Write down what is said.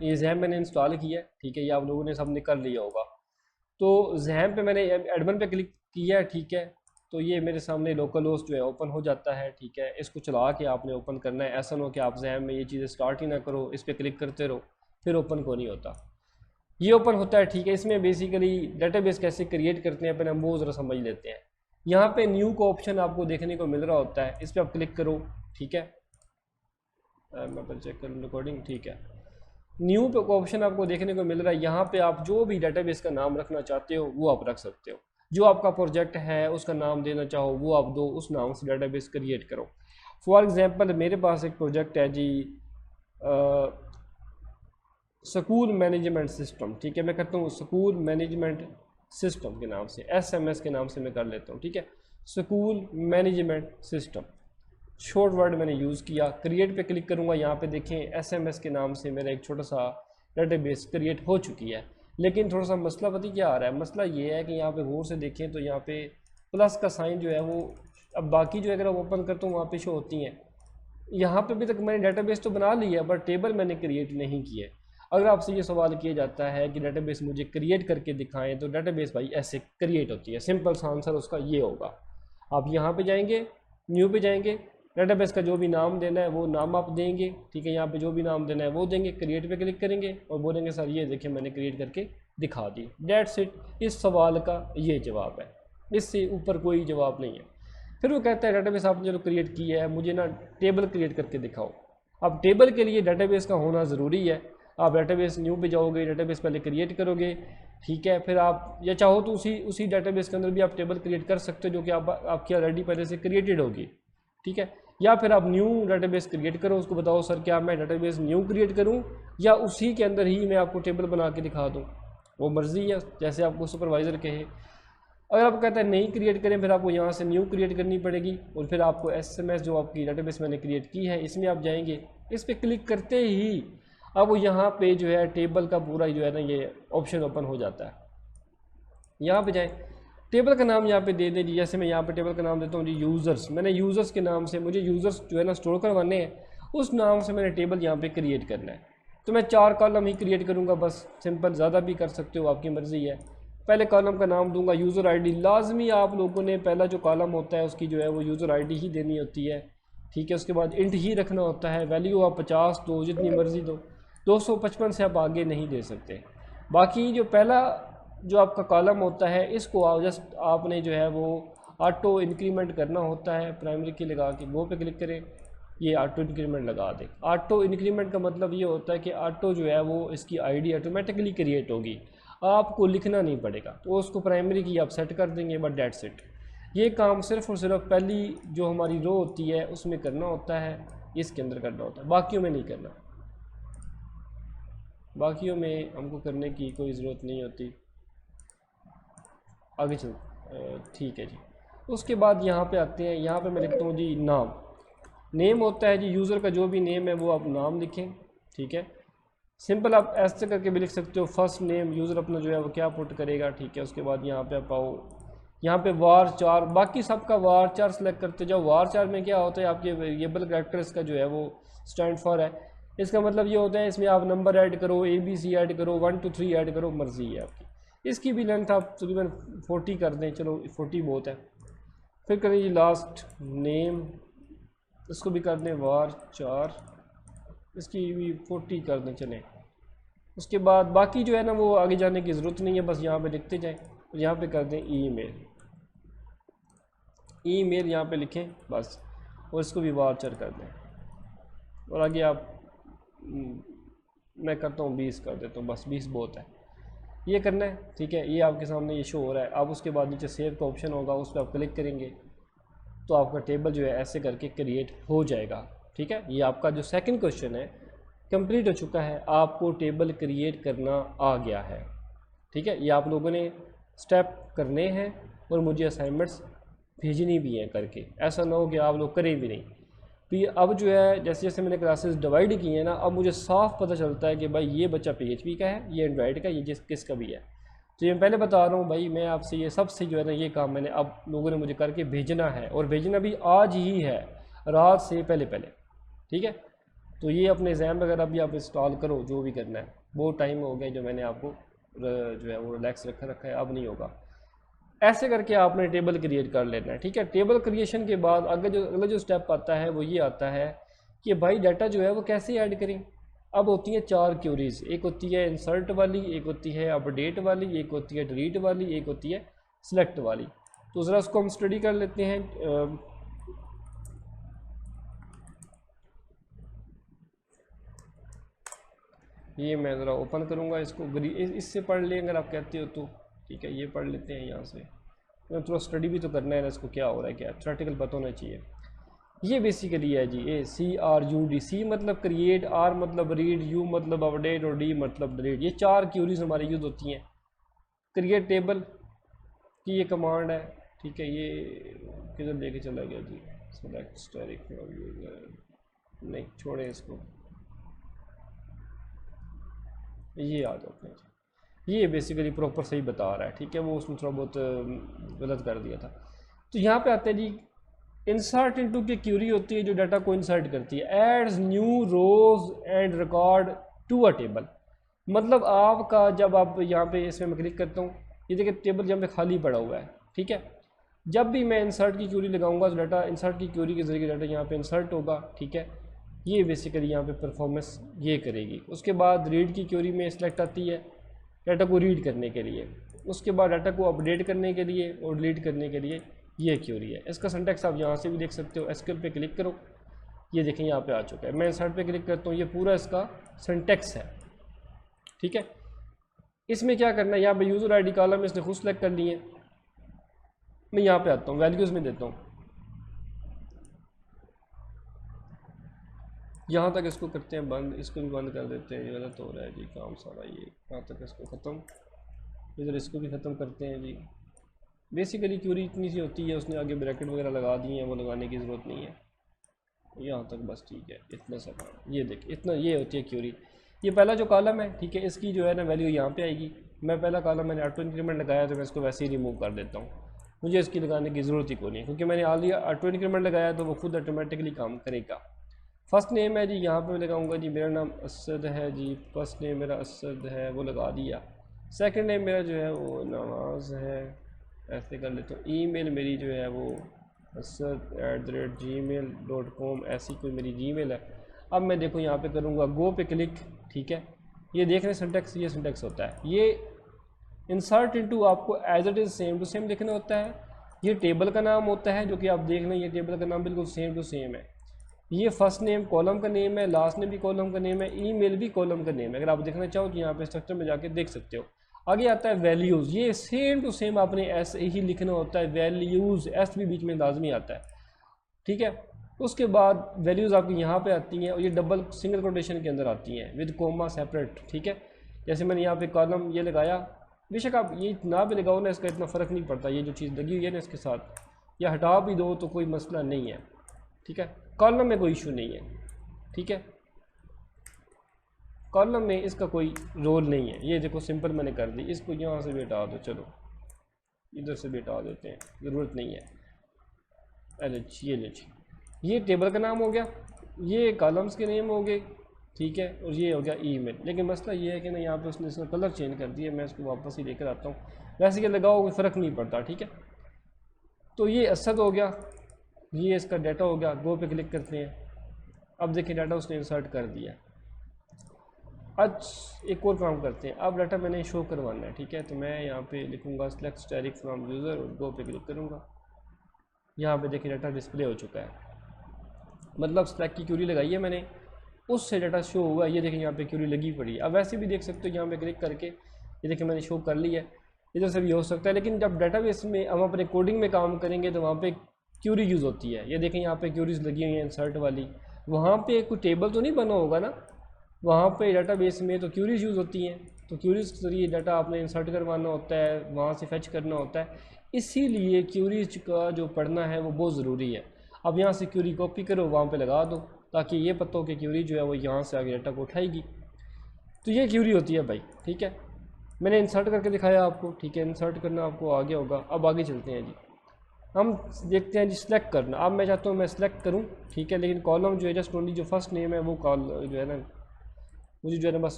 ये ज़ैम मैंने इंस्टॉल किया है, ठीक है, ये आप लोगों ने सबने कर लिया होगा। तो ज़ैम पे मैंने एडमिन पे क्लिक किया है, ठीक है। तो ये मेरे सामने लोकल होस्ट जो है ओपन हो जाता है, ठीक है। इसको चला के आपने ओपन करना है, ऐसा ना हो कि आप ज़ैम में ये चीज़ें स्टार्ट ही ना करो, इस पर क्लिक करते रहो, फिर ओपन को नहीं होता। ये ओपन होता है, ठीक है। इसमें बेसिकली डेटाबेस कैसे क्रिएट करते हैं पहले हम वो ज़रा समझ लेते हैं। यहाँ पे न्यू का ऑप्शन आपको देखने को मिल रहा होता है, इस पर आप क्लिक करो, ठीक है। मैं पर चेक करूँ रिकॉर्डिंग, ठीक है। न्यू पे का ऑप्शन आपको देखने को मिल रहा है, यहाँ पे आप जो भी डेटाबेस का नाम रखना चाहते हो वो आप रख सकते हो। जो आपका प्रोजेक्ट है उसका नाम देना चाहो वो आप दो, उस नाम से डेटाबेस क्रिएट करो। फॉर एग्जांपल मेरे पास एक प्रोजेक्ट है जी, स्कूल मैनेजमेंट सिस्टम, ठीक है। मैं करता हूँ स्कूल मैनेजमेंट सिस्टम के नाम से, SMS के नाम से मैं कर लेता हूँ, ठीक है। School management system short word मैंने यूज़ किया, क्रिएट पे क्लिक करूँगा। यहाँ पे देखें SMS के नाम से मेरा एक छोटा सा डेटाबेस क्रिएट हो चुकी है। लेकिन थोड़ा सा मसला पता क्या आ रहा है, मसला ये है कि यहाँ पे गौर से देखें तो यहाँ पे प्लस का साइन जो है वो, अब बाकी जो अगर ओपन करता हूँ वहाँ पे शो होती हैं। यहाँ पे भी तक मैंने डेटाबेस तो बना लिया है बट टेबल मैंने क्रिएट नहीं किया। अगर आपसे ये सवाल किया जाता है कि डेटाबेस मुझे क्रिएट करके दिखाएं, तो डेटाबेस भाई ऐसे क्रिएट होती है, सिंपल सा आंसर उसका ये होगा। आप यहाँ पे जाएंगे, न्यू पे जाएंगे, डेटाबेस का जो भी नाम देना है वो नाम आप देंगे, ठीक है। यहाँ पे जो भी नाम देना है वो देंगे, क्रिएट पे क्लिक करेंगे और बोलेंगे सर ये देखिए मैंने क्रिएट करके दिखा दी। डेट्स इट, इस सवाल का ये जवाब है, इससे ऊपर कोई जवाब नहीं है। फिर वो कहता है डेटाबेस आपने जो क्रिएट किया है मुझे ना टेबल क्रिएट करके दिखाओ। अब टेबल के लिए डेटाबेस का होना ज़रूरी है। आप डेटाबेस न्यू पे जाओगे, डेटाबेस पहले क्रिएट करोगे, ठीक है। फिर आप या चाहो तो उसी डेटाबेस के अंदर भी आप टेबल क्रिएट कर सकते हो जो कि आपकी ऑलरेडी पहले से क्रिएटेड होगी, ठीक है। या फिर आप न्यू डेटाबेस क्रिएट करो, उसको बताओ सर क्या मैं डेटाबेस न्यू क्रिएट करूं या उसी के अंदर ही मैं आपको टेबल बना के दिखा दूं, वो मर्ज़ी है, जैसे आपको सुपरवाइज़र कहे। अगर आप कहते हैं नहीं क्रिएट करें, फिर आपको यहाँ से न्यू क्रिएट करनी पड़ेगी और फिर आपको SMS जो आपकी डेटाबेस मैंने क्रिएट की है इसमें आप जाएंगे, इस पर क्लिक करते ही अब वो यहाँ पे जो है टेबल का पूरा जो है ना ये ऑप्शन ओपन हो जाता है। यहाँ पे जाए, टेबल का नाम यहाँ पे दे दें जी, जैसे मैं यहाँ पे टेबल का नाम देता हूँ जी यूज़र्स। मैंने यूज़र्स के नाम से, मुझे यूज़र्स जो है ना स्टोर करवाने हैं, उस नाम से मैंने टेबल यहाँ पे क्रिएट करना है। तो मैं 4 कॉलम ही क्रिएट करूँगा बस, सिंपल, ज़्यादा भी कर सकते हो, आपकी मर्ज़ी है। पहले कॉलम का नाम दूंगा यूज़र ID, लाजमी आप लोगों ने पहला जो कॉलम होता है उसकी जो है वो यूज़र ID ही देनी होती है, ठीक है। उसके बाद इंट ही रखना होता है, वैल्यू आप 50 दो, जितनी मर्ज़ी दो, 255 से आप आगे नहीं दे सकते। बाकी जो पहला जो आपका कॉलम होता है इसको आप जस्ट आपने जो है वो ऑटो इंक्रीमेंट करना होता है, प्राइमरी की लगा के वो पे क्लिक करें, ये ऑटो इंक्रीमेंट लगा दें। ऑटो इंक्रीमेंट का मतलब ये होता है कि ऑटो जो है वो इसकी ID ऑटोमेटिकली क्रिएट होगी, आपको लिखना नहीं पड़ेगा। तो उसको प्राइमरी की आप सेट कर देंगे, बट डेट्स इट। ये काम सिर्फ और सिर्फ पहली जो हमारी रो होती है उसमें करना होता है, इसके अंदर करना होता है, बाकियों में नहीं करना। बाकियों में हमको करने की कोई ज़रूरत नहीं होती। आगे चल, ठीक है जी। उसके बाद यहाँ पे आते हैं, यहाँ पे मैं लिखता हूँ जी नाम। नेम होता है जी यूज़र का जो भी नेम है वो आप नाम लिखें, ठीक है। सिंपल आप ऐसे करके भी लिख सकते हो, फर्स्ट नेम, यूज़र अपना जो है वो क्या पुट करेगा, ठीक है। उसके बाद यहाँ पे आप आओ, यहाँ पे var_char, बाकी सबका var_char सेलेक्ट करते जाओ। var_char में क्या होता है, आपके वेरिएबल कैरेक्टर्स का जो है वो स्टैंड फॉर है। इसका मतलब ये होता है इसमें आप नंबर ऐड करो, ABC ऐड करो, 1 to 3 ऐड करो, मर्ज़ी है आपकी। इसकी भी लेंथ आप तकरीबन 40 कर दें, चलो 40 बहुत है। फिर करें जी लास्ट नेम, इसको भी कर दें var_char, इसकी भी 40 कर दें चलें। उसके बाद बाकी जो है ना वो आगे जाने की ज़रूरत नहीं है, बस यहाँ पे लिखते जाएं। और यहाँ पे कर दें ईमेल यहाँ पे लिखें बस, और इसको भी var_char कर दें। और आगे आप मैं करता हूँ 20 कर देता हूँ, बस 20 बहुत है। ये करना है, ठीक है। ये आपके सामने ये शो हो रहा है। अब उसके बाद नीचे सेव का ऑप्शन होगा, उस पर आप क्लिक करेंगे तो आपका टेबल जो है ऐसे करके क्रिएट हो जाएगा, ठीक है। ये आपका जो सेकंड क्वेश्चन है कंप्लीट हो चुका है, आपको टेबल क्रिएट करना आ गया है, ठीक है। ये आप लोगों ने स्टेप करने हैं और मुझे असाइनमेंट्स भेजनी भी हैं करके, ऐसा ना हो कि आप लोग करें भी नहीं। तो ये अब जो है जैसे जैसे मैंने क्लासेस डिवाइड की हैं ना, अब मुझे साफ पता चलता है कि भाई ये बच्चा PHP का है, ये एंड्रॉइड का, ये किसका भी है। तो ये मैं पहले बता रहा हूँ भाई, मैं आपसे ये सबसे जो है ना ये काम मैंने अब लोगों ने मुझे करके भेजना है, और भेजना भी आज ही है, रात से पहले पहले, ठीक है। तो ये अपने एग्जाम वगैरह भी आप इंस्टॉल करो, जो भी करना है। बहुत टाइम हो गया जो मैंने आपको जो है वो रिलैक्स रखा है, अब नहीं होगा। ऐसे करके आपने टेबल क्रिएट कर लेना है, ठीक है। टेबल क्रिएशन के बाद अगला जो स्टेप आता है वो ये आता है कि भाई डाटा जो है वो कैसे ऐड करें। अब होती हैं 4 क्यूरीज, एक होती है इंसर्ट वाली, एक होती है अपडेट वाली, एक होती है डिलीट वाली, एक होती है सिलेक्ट वाली। तो ज़रा उसको हम स्टडी कर लेते हैं। ये मैं ज़रा ओपन करूँगा इसको, इससे पढ़ लें अगर आप कहते हो तो, ठीक है। ये पढ़ लेते हैं यहाँ से, थोड़ा स्टडी भी तो करना है ना, इसको क्या हो रहा है, क्या प्रैक्टिकल पता होना चाहिए। ये बेसिकली है जी CRUD। C मतलब क्रिएट, R मतलब रीड, U मतलब अपडेट और D मतलब डिलीट। ये 4 क्यूरीज हमारी यूज़ होती हैं। क्रिएट टेबल की ये कमांड है, ठीक है। ये किधर लेके चला गया जी, सेलेक्ट स्टैटिक नहीं, छोड़े इसको, ये आ जाते हैं। ये बेसिकली प्रॉपर सही बता रहा है, ठीक है। वो उसने थोड़ा बहुत गलत कर दिया था। तो यहाँ पे आते हैं जी, इंसर्ट इनटू की क्यूरी होती है जो डाटा को इंसर्ट करती है। Adds new rows and record to a table. मतलब आपका जब आप यहाँ पे इसमें मैं क्लिक करता हूँ, ये देखिए टेबल यहाँ पे खाली पड़ा हुआ है, ठीक है। जब भी मैं इंसर्ट की क्यूरी लगाऊंगा तो डाटा इंसर्ट की क्यूरी के जरिए डाटा यहाँ पे इंसर्ट होगा, ठीक है। ये बेसिकली यहाँ पे परफॉर्मेंस ये करेगी। उसके बाद रीड की क्यूरी में सेलेक्ट आती है डाटा को रीड करने के लिए। उसके बाद डाटा को अपडेट करने के लिए और डिलीट करने के लिए ये क्यूरी है। इसका सिंटैक्स आप यहाँ से भी देख सकते हो। एसक्यूएल पे क्लिक करो, ये देखें यहाँ पे आ चुका है। मैं इंसर्ट पे क्लिक करता हूँ, ये पूरा इसका सिंटैक्स है, ठीक है। इसमें क्या करना है, यहाँ पे यूज़र आईडी कॉलम इसने खुद सेलेक्ट कर लिए। मैं यहाँ पे आता हूँ, वैल्यूज़ में देता हूँ। यहाँ तक इसको करते हैं बंद, इसको भी बंद कर देते हैं। ये गलत हो रहा है जी काम सारा, ये यहाँ तक इसको ख़त्म। इधर इसको भी ख़त्म करते हैं जी। बेसिकली क्यूरी इतनी सी होती है, उसने आगे ब्रैकेट वगैरह लगा दिए हैं, वो लगाने की ज़रूरत नहीं है। यहाँ तक बस ठीक है, इतना सा काम। ये देख, इतना ये होती है क्यूरी। ये पहला जो कॉलम है, ठीक है, इसकी जो है ना वैल्यू यहाँ पे आएगी। मैं पहला कॉलम मैंने ऑटो इंक्रीमेंट लगाया तो मैं इसको वैसे ही रिमूव कर देता हूँ, मुझे इसकी लगाने की ज़रूरत ही कोई नहीं, क्योंकि मैंने ऑलरेडी ऑटो इंक्रीमेंट लगाया तो वो खुद ऑटोमेटिकली काम करेगा। फर्स्ट नेम है जी, यहाँ पे मैं लगाऊंगा जी मेरा नाम असद है जी, फर्स्ट नेम मेरा असद है, वो लगा दिया। सेकंड नेम मेरा जो है वो नवाज़ है, ऐसे कर लेता हूँ। ईमेल मेरी जो है वो asad@gmail.com, ऐसी कोई मेरी जीमेल है। अब मैं देखो यहाँ पे करूँगा गो पे क्लिक, ठीक है। ये देख रहे हैं सिंटैक्स, ये सिंटैक्स होता है। ये इंसर्ट इनटू आपको as it is same to same लिखना होता है। ये टेबल का नाम होता है, जो कि आप देख लें, ये टेबल का नाम बिल्कुल सेम टू सेम है। ये फर्स्ट नेम कॉलम का नेम है, लास्ट नेम भी कॉलम का नेम है, ईमेल भी कॉलम का नेम है। अगर आप देखना चाहो तो यहाँ पे स्ट्रक्चर में जाके देख सकते हो। आगे आता है वैल्यूज़, ये सेम टू सेम आपने ऐसे ही लिखना होता है। वैल्यूज़ एस भी बीच में लाजमी आता है, ठीक है। उसके बाद वैल्यूज़ आपकी यहाँ पे आती हैं और ये डबल सिंगल कोटेशन के अंदर आती हैं विद कोमा सेपरेट, ठीक है। जैसे मैंने यहाँ पे कॉलम ये लगाया, बेशक आप ये ना भी लगाओ ना, इसका इतना फ़र्क नहीं पड़ता। ये जो चीज़ लगी हुई है ना इसके साथ, या हटा भी दो तो कोई मसला नहीं है, ठीक है। कॉलम में कोई इशू नहीं है, ठीक है। कॉलम में इसका कोई रोल नहीं है। ये देखो सिंपल मैंने कर दी, इसको यहाँ से भी हटा दो, चलो इधर से भी हटा देते हैं, ज़रूरत नहीं है। अरे ये लीजिए, ये टेबल का नाम हो गया, ये कॉलम्स के नेम हो गए, ठीक है, और ये हो गया ईमेल। लेकिन मसला ये है कि ना यहाँ पे उसने इसका कलर चेंज कर दिया। मैं इसको वापस ही लेकर आता हूँ, वैसे कि लगाओ कोई फ़र्क नहीं पड़ता, ठीक है। तो ये असद हो गया, ये इसका डाटा हो गया। गो पे क्लिक करते हैं, अब देखिए डाटा उसने इंसर्ट कर दिया। आज एक और काम करते हैं, अब डाटा मैंने शो करवाना है, ठीक है। तो मैं यहाँ पे लिखूँगा सेलेक्ट स्टैटिक फ्रॉम यूज़र और गो पे क्लिक करूँगा। यहाँ पे देखिए डाटा डिस्प्ले हो चुका है, मतलब स्लैक की क्यूरी लगाई है मैंने, उससे डाटा शो हुआ। ये देखिए यहाँ पे क्यूरी लगी पड़ी है। अब वैसे भी देख सकते हो, यहाँ पे क्लिक करके ये देखिए मैंने शो कर लिया है। इधर से भी हो सकता है, लेकिन जब डाटाबेस में हम अपने कोडिंग में काम करेंगे तो वहाँ पे क्यूरी यूज़ होती है। ये देखें यहाँ पे क्यूरीज लगी हुई हैं इंसर्ट वाली। वहाँ पे कोई टेबल तो नहीं बना होगा ना, वहाँ पे डाटाबेस में तो क्यूरीज यूज़ होती हैं। तो क्यूरीज के जरिए डाटा आपने इंसर्ट करवाना होता है, वहाँ से फेच करना होता है। इसीलिए क्यूरीज का जो पढ़ना है वो बहुत ज़रूरी है। अब यहाँ से क्यूरी कॉपी करो, वहाँ पे लगा दो, ताकि ये पता हो कि क्यूरी जो है वो यहाँ से आगे डाटा को उठाएगी। तो ये क्यूरी होती है भाई, ठीक है। मैंने इंसर्ट करके दिखाया आपको, ठीक है। इंसर्ट करना आपको आ गया होगा। अब आगे चलते हैं जी। हम देखते हैं जी सिलेक्ट करना। अब मैं चाहता हूँ मैं सिलेक्ट करूँ, ठीक है, लेकिन कॉलम जो है जस्ट ओनली जो फर्स्ट नेम है वो कॉल जो है ना, मुझे जो है ना बस